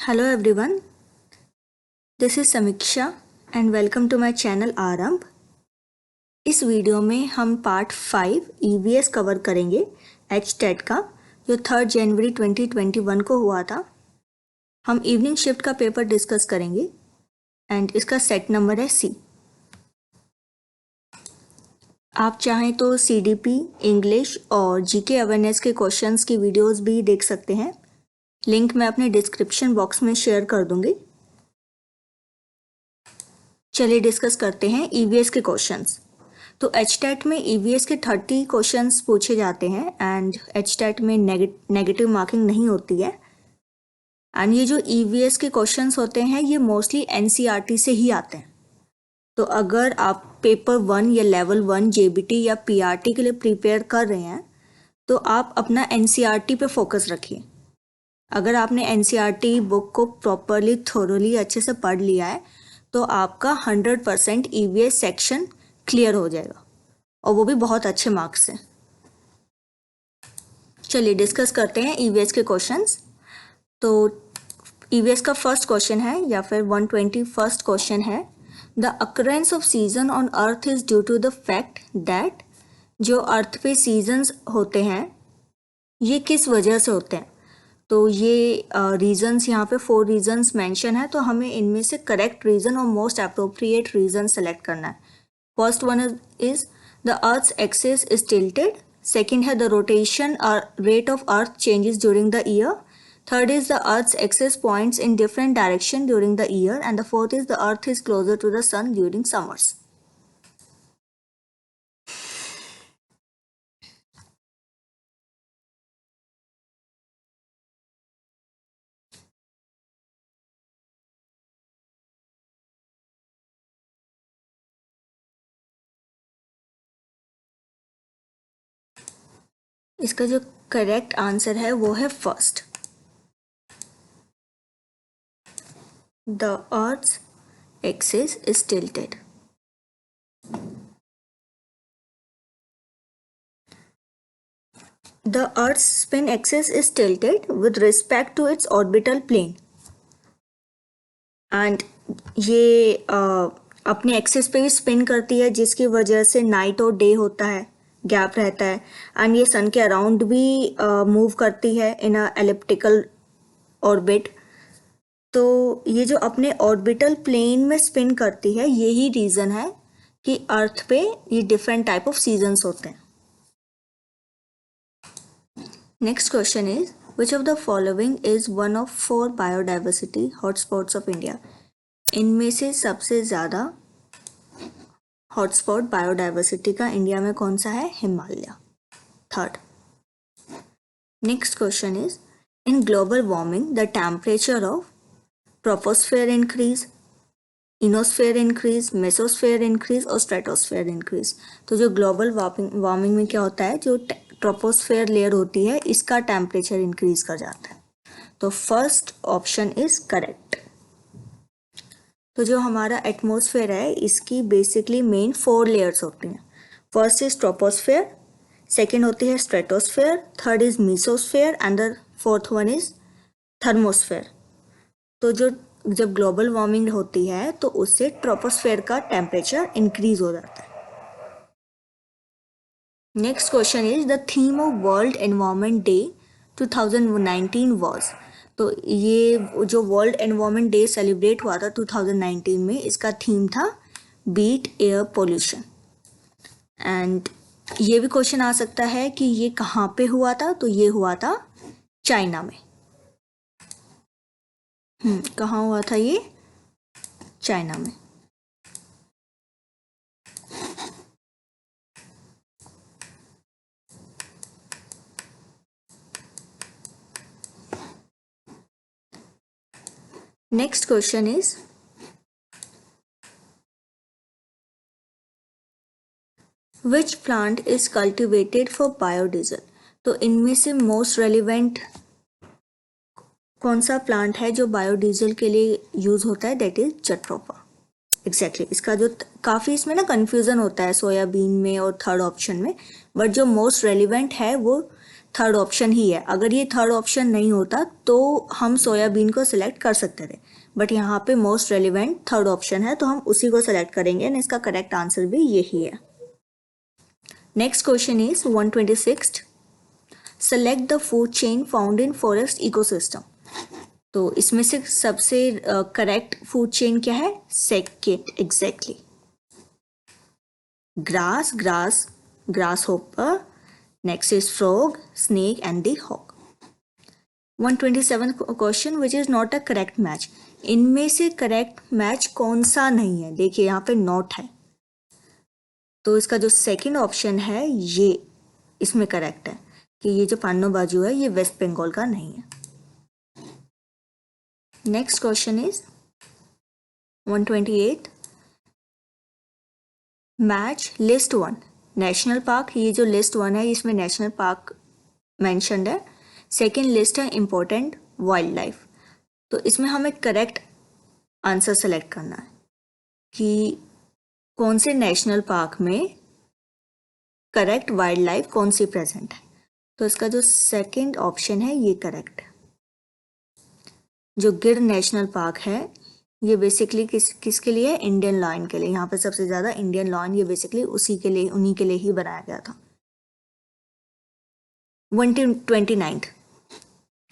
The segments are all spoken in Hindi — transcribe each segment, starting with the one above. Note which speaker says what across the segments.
Speaker 1: Hello everyone, this is Samiksha and welcome to my channel आरंभ। इस वीडियो में हम पार्ट 5 EVS कवर करेंगे HTET का, जो 3 जनवरी 2021 को हुआ था। हम इवनिंग शिफ्ट का पेपर डिस्कस करेंगे एंड इसका सेट नंबर है C। आप चाहें तो CDP, इंग्लिश और GK अवेयरनेस के क्वेश्चंस की वीडियोस भी देख सकते हैं। लिंक मैं अपने डिस्क्रिप्शन बॉक्स में शेयर कर दूंगी। चलिए डिस्कस करते हैं EVS के क्वेश्चंस। तो HTET में EVS के 30 क्वेश्चंस पूछे जाते हैं एंड HTET में नेगेटिव मार्किंग नहीं होती है। एंड ये जो EVS के क्वेश्चंस होते हैं ये मोस्टली NCERT से ही आते हैं। तो अगर आप पेपर 1 या लेवल 1 JBT या PRT के लिए प्रिपेयर कर रहे हैं तो आप अपना NCERT पे फोकस रखिए। अगर आपने NCERT बुक को प्रॉपरली थोरोली अच्छे से पढ़ लिया है तो आपका 100% EVS सेक्शन क्लियर हो जाएगा और वो भी बहुत अच्छे मार्क्स से। चलिए डिस्कस करते हैं EVS के क्वेश्चंस। तो EVS का फर्स्ट क्वेश्चन है या फिर 121st क्वेश्चन है, the occurrence of season on earth is due to the fact that जो अर्थ पे सीजन्स होते हैं ये किस वजह से होते हैं। तो ये रीजंस यहाँ पे 4 रीजंस मेंशन है, तो हमें इनमें से करेक्ट रीजन और मोस्ट अप्रोप्रिएट रीजन सेलेक्ट करना है। First one is the earth's axis is tilted. Second है the rotation rate of earth changes during the year. Third is the earth's axis points in different direction during the year and the fourth is the earth is closer to the sun during summers. इसका जो करेक्ट आंसर है वो है first, the earth's axis is tilted. The Earth's spin axis is tilted with respect to its orbital plane. And ये अपने एक्सिस पे भी स्पिन करती है जिसकी वजह से नाइट और डे होता है, गैप रहता है। एंड ये सन के अराउंड भी मूव करती है इन अ एलिप्टिकल ऑर्बिट। तो ये जो अपने ऑर्बिटल प्लेन में स्पिन करती है यही रीज़न है कि अर्थ पे ये डिफरेंट टाइप ऑफ सीजन्स होते हैं। Next question is, which of the following is one of 4 biodiversity hotspots of India? इनमें से सबसे ज़्यादा हॉटस्पॉट बायोडाइवर्सिटी का इंडिया में कौन सा है? Himalaya, third. Next question is, in global warming the temperature of troposphere increase, ionosphere increase, mesosphere increase और स्ट्रेटोस्फेयर इंक्रीज। तो जो ग्लोबल वार्मिंग में क्या होता है, जो ट्रोपोस्फेयर लेयर होती है इसका टेम्परेचर इंक्रीज कर जाता है। तो फर्स्ट ऑप्शन इज करेक्ट। तो जो हमारा एटमॉस्फेयर है इसकी बेसिकली मेन 4 लेयर्स होती हैं। फर्स्ट इज ट्रोपोस्फेयर, सेकेंड होती है stratosphere, third is mesosphere and the fourth one is thermosphere. तो जब ग्लोबल वार्मिंग होती है तो उससे ट्रोपोस्फेयर का टेम्परेचर इंक्रीज हो जाता है। Next question is, the theme of world environment day 2019 was. तो ये जो वर्ल्ड एनवायरनमेंट डे सेलिब्रेट हुआ था 2019 में, इसका थीम था बीट एयर पोल्यूशन। एंड ये भी क्वेश्चन आ सकता है कि ये कहाँ पे हुआ था, तो ये हुआ था चाइना में। कहाँ हुआ था ये? चाइना में। Next question is, which plant is cultivated for biodiesel. तो इनमें से मोस्ट रेलिवेंट कौन सा प्लांट है जो बायोडीजल के लिए यूज होता है? That is jatropha. एग्जैक्टली इसका जो काफ़ी इसमें ना कन्फ्यूज़न होता है सोयाबीन में और थर्ड ऑप्शन में, बट जो मोस्ट रेलिवेंट है वो थर्ड ऑप्शन ही है। अगर ये थर्ड ऑप्शन नहीं होता तो हम सोयाबीन को सिलेक्ट कर सकते थे, बट यहाँ पे मोस्ट रेलिवेंट थर्ड ऑप्शन है तो हम उसी को सिलेक्ट करेंगे एंड इसका करेक्ट आंसर भी यही है। Next question is 126, select the food chain found in forest ecosystem. तो इसमें से सबसे करेक्ट फूड चेन क्या है? Second, exactly. Grass, grass hopper, next is frog, snake and the hawk. 127 question which is not a correct match. इनमें से करेक्ट मैच कौन सा नहीं है? देखिए यहाँ पे नॉट है, तो इसका जो सेकंड ऑप्शन है ये इसमें करेक्ट है कि ये जो पन्नो बाजू है ये वेस्ट बंगाल का नहीं है। Next question is 128, match list 1 national park. ये जो लिस्ट 1 है इसमें नेशनल पार्क मेंशन्ड है। सेकेंड लिस्ट है इम्पोर्टेंट वाइल्ड लाइफ। तो इसमें हमें करेक्ट आंसर सेलेक्ट करना है कि कौन से नेशनल पार्क में करेक्ट वाइल्ड लाइफ कौन सी प्रेजेंट है। तो इसका जो सेकेंड ऑप्शन है ये करेक्ट है। जो गिर नेशनल पार्क है ये बेसिकली किसके लिए? इंडियन लॉयन के लिए। यहाँ पे सबसे ज्यादा इंडियन लॉयन, ये बेसिकली उसी के लिए, उन्हीं के लिए ही बनाया गया था। 129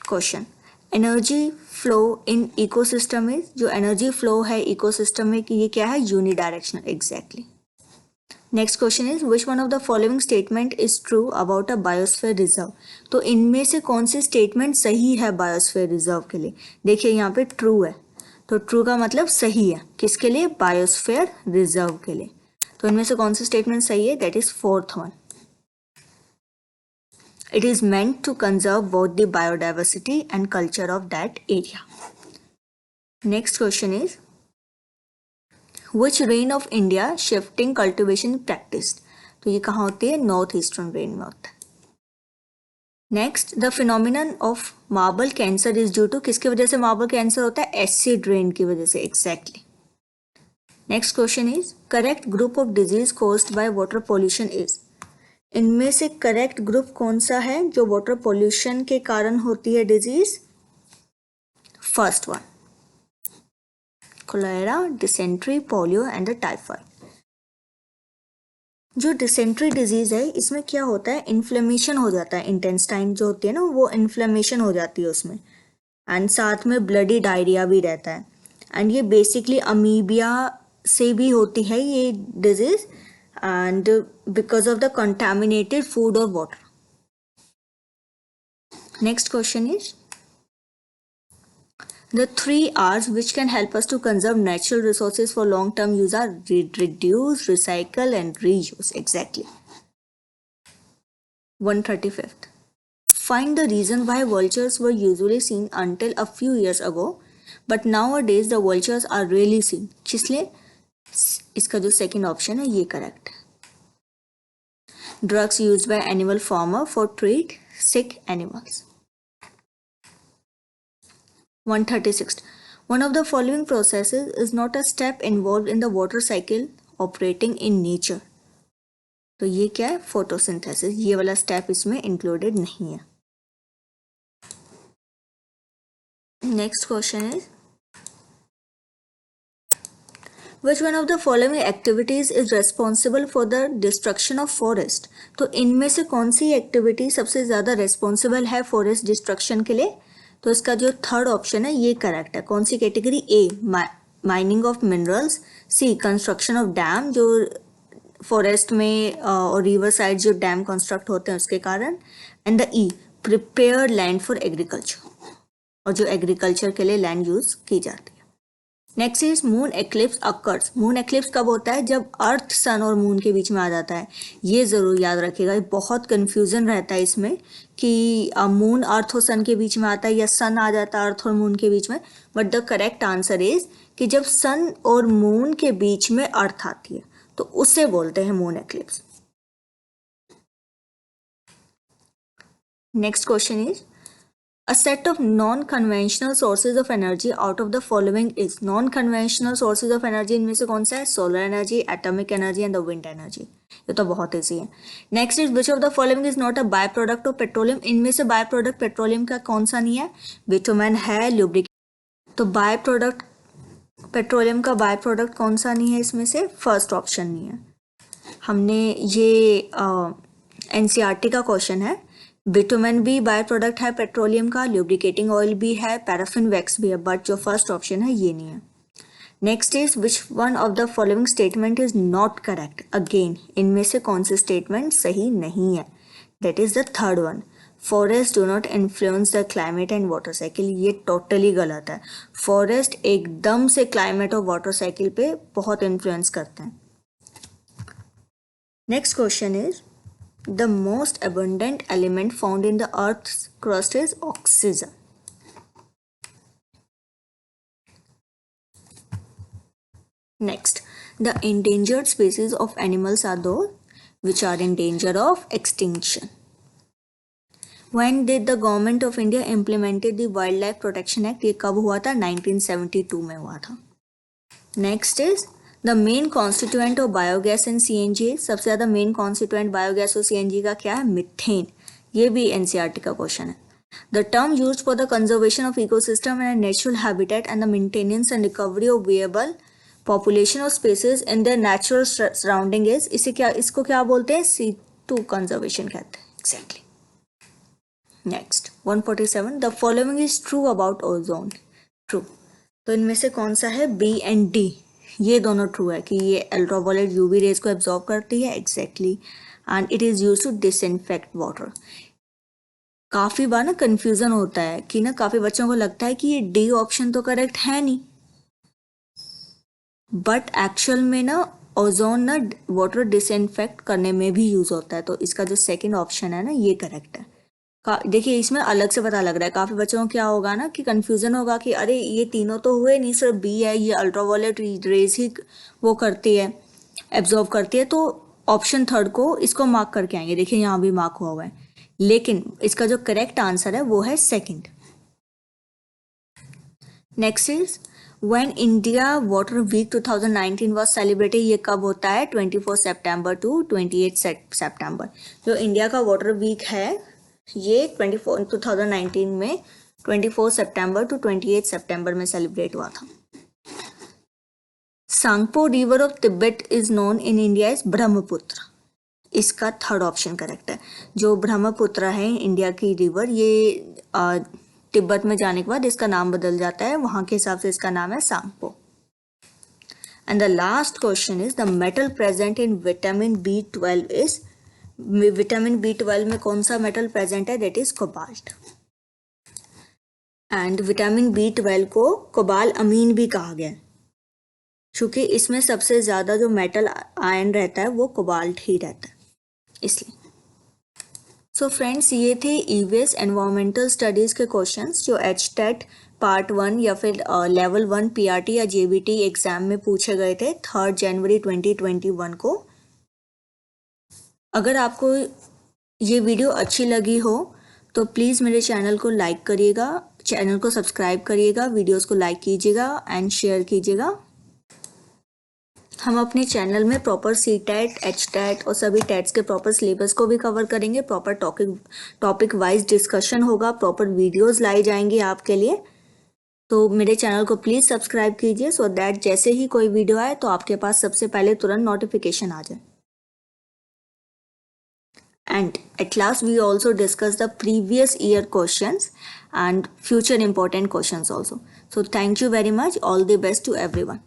Speaker 1: question, energy flow in ecosystem is. जो एनर्जी फ्लो है इकोसिस्टम में कि ये क्या है? Unidirectional, exactly. Next question is which one of the following statement is true about a biosphere reserve. तो इनमें से कौन सी स्टेटमेंट सही है बायोस्फीयर रिजर्व के लिए? देखिए यहाँ पे ट्रू है, तो ट्रू का मतलब सही है किसके लिए? बायोस्फीयर रिजर्व के लिए। तो इनमें से कौन सी स्टेटमेंट सही है? That is fourth one. It is meant to conserve both the biodiversity and culture of that area. Next question is which region of India shifting cultivation practice. तो ये कहाँ होती है? नॉर्थ ईस्टर्न रेन में होता है। Next, the phenomenon of marble cancer is due to. किसकी वजह से मार्बल कैंसर होता है? एसिड रेन की वजह से, exactly. Next question is correct group of disease caused by water pollution is. इनमें से करेक्ट ग्रुप कौन सा है जो वाटर पोल्यूशन के कारण होती है disease? First one, cholera, dysentery, polio and typhoid. जो डिसेंट्री डिजीज है इसमें क्या होता है? इन्फ्लेमेशन हो जाता है, इंटेस्टाइन जो होती है ना वो इन्फ्लेमेशन हो जाती है उसमें, एंड साथ में ब्लडी डायरिया भी रहता है। एंड ये बेसिकली अमीबिया से भी होती है ये disease, and because of the contaminated food और water. Next question is the 3 R's which can help us to conserve natural resources for long term use are reduce, recycle and reuse, exactly. 135th, find the reason why vultures were usually seen until a few years ago but nowadays the vultures are rarely seen. किसलिए? इसका जो सेकंड ऑप्शन है ये करेक्ट है। Drugs used by animal farmer for treat sick animals. 136, one of the following processes is not a step involved in the water cycle operating in nature. तो ये क्या है? फोटोसिंथेसिस। ये वाला स्टेप इसमें इंक्लूडेड नहीं है। Next question is Which one of the following activities is responsible for the destruction of forest? तो इनमें से कौन सी एक्टिविटी सबसे ज्यादा रेस्पॉन्सिबल है फॉरेस्ट डिस्ट्रक्शन के लिए? तो इसका जो थर्ड ऑप्शन है ये करेक्ट है। कौन सी category? A, mining of minerals. C, construction of dam, जो फॉरेस्ट में और रिवर साइड जो डैम कंस्ट्रक्ट होते हैं उसके कारण। And the E, prepare land for agriculture, और जो एग्रीकल्चर के लिए लैंड यूज की जाती है। Next is moon eclipse occurs. Moon eclipse कब होता है? जब अर्थ, सन और मून के बीच में आ जाता है। ये जरूर याद रखिएगा, बहुत कंफ्यूजन रहता है इसमें कि मून अर्थ और सन के बीच में आता है या सन आ जाता है अर्थ और मून के बीच में। But the correct answer is कि जब सन और मून के बीच में अर्थ आती है तो उसे बोलते हैं moon eclipse. Next question is A set of non-conventional sources of energy out of the following is। non-conventional sources of energy इनमें से कौन सा है? Solar energy, atomic energy and the wind energy. ये तो बहुत ईजी है। Next is which of the following is not a by product of petroleum. इनमें से बाय प्रोडक्ट पेट्रोलियम का कौन सा नहीं है? बिटुमेन है, ल्यूब्रिकेंट। तो बाय प्रोडक्ट पेट्रोलियम का बाय प्रोडक्ट कौन सा नहीं है इसमें से? फर्स्ट ऑप्शन नहीं है। हमने ये एनसीईआरटी का क्वेश्चन है। बिटुमेन भी बाय प्रोडक्ट है पेट्रोलियम का, ल्यूब्रिकेटिंग ऑयल भी है, पैराफिन वैक्स भी है, बट जो फर्स्ट ऑप्शन है ये नहीं है। Next is which one of the following statement is not correct. Again इनमें से कौन से स्टेटमेंट सही नहीं है? That is the third one, forest do not influence the climate and water cycle. ये टोटली गलत है। फॉरेस्ट एकदम से क्लाइमेट और वाटर साइकिल पे बहुत इन्फ्लुएंस करते हैं। Next question is the most abundant element found in the earth's crust is oxygen. Next, the endangered species of animals are those which are in danger of extinction. When did the government of India implemented the Wildlife Protection Act? ये कब हुआ था? 1972 में हुआ था। Next is the main constituent of biogas and CNG. सबसे ज़्यादा मेन कॉन्स्टिट्यूएंट बायोगैस और CNG का क्या है? मिथेन। ये भी एनसीईआरटी का क्वेश्चन है। The term used for the conservation of ecosystem and natural habitat and the maintenance and recovery of viable population of species in their natural surrounding is, इसको क्या बोलते हैं? C2 conservation कहते हैं। Exactly. Next 147, the following is true about ozone. True. तो इनमें से कौन सा है? B and D। ये दोनों ट्रू है कि ये अल्ट्रावायलेट यूवी रेज को एब्जॉर्ब करती है। Exactly. And it is used to disinfect water. काफ़ी बार ना कन्फ्यूज़न होता है कि ना काफ़ी बच्चों को लगता है कि ये डी ऑप्शन तो करेक्ट है नहीं, बट एक्चुअल में ना ओजोन ना वाटर डिसइंफेक्ट करने में भी यूज़ होता है। तो इसका जो सेकंड ऑप्शन है ना ये करेक्ट है। देखिए इसमें अलग से पता लग रहा है। काफ़ी बच्चों को क्या होगा ना कि कन्फ्यूज़न होगा कि अरे ये तीनों तो हुए नहीं, सिर्फ बी है, ये अल्ट्रावायलेट रेज ही वो करती है, एब्जॉर्ब करती है। तो ऑप्शन थर्ड को इसको मार्क करके आएंगे। देखिए यहाँ भी मार्क हुआ है, लेकिन इसका जो करेक्ट आंसर है वो है second. Next is when India water week 2019 was celebrated. ये कब होता है? 24 सितंबर टू 28 सितंबर। जो इंडिया का वाटर वीक है ये 2019 में 24 सितंबर टू 28 सितंबर में सेलिब्रेट हुआ था। Tsangpo river of Tibet is known in India is Brahmaputra. इसका थर्ड ऑप्शन करेक्ट है। जो ब्रह्मपुत्र है इंडिया की रिवर, ये तिब्बत में जाने के बाद इसका नाम बदल जाता है, वहां के हिसाब से इसका नाम है Tsangpo. And the last question is the metal present in vitamin B12 is. Vitamin B12 में कौन सा मेटल प्रेजेंट है? That is cobalt. And vitamin B12 को कोबाल अमीन भी कहा गया है, क्योंकि इसमें सबसे ज़्यादा जो मेटल आयन रहता है वो कोबाल्ट ही रहता है, इसलिए। सो फ्रेंड्स, ये थे ईवीएस एनवायरमेंटल स्टडीज़ के क्वेश्चंस जो HTET पार्ट 1 या फिर लेवल 1 PRT या JBT एग्ज़ाम में पूछे गए थे 3 जनवरी 2021 को। अगर आपको ये वीडियो अच्छी लगी हो तो प्लीज़ मेरे चैनल को लाइक करिएगा, चैनल को सब्सक्राइब करिएगा, वीडियोस को लाइक कीजिएगा एंड शेयर कीजिएगा। हम अपने चैनल में प्रॉपर CTET, HTET और सभी टेट्स के प्रॉपर सिलेबस को भी कवर करेंगे। प्रॉपर टॉपिक वाइज डिस्कशन होगा, प्रॉपर वीडियोस लाई जाएंगी आपके लिए। तो मेरे चैनल को प्लीज़ सब्सक्राइब कीजिए सो दैट जैसे ही कोई वीडियो आए तो आपके पास सबसे पहले तुरंत नोटिफिकेशन आ जाए। And at last we also discuss the previous year questions and future important questions also. So thank you very much. All the best to everyone.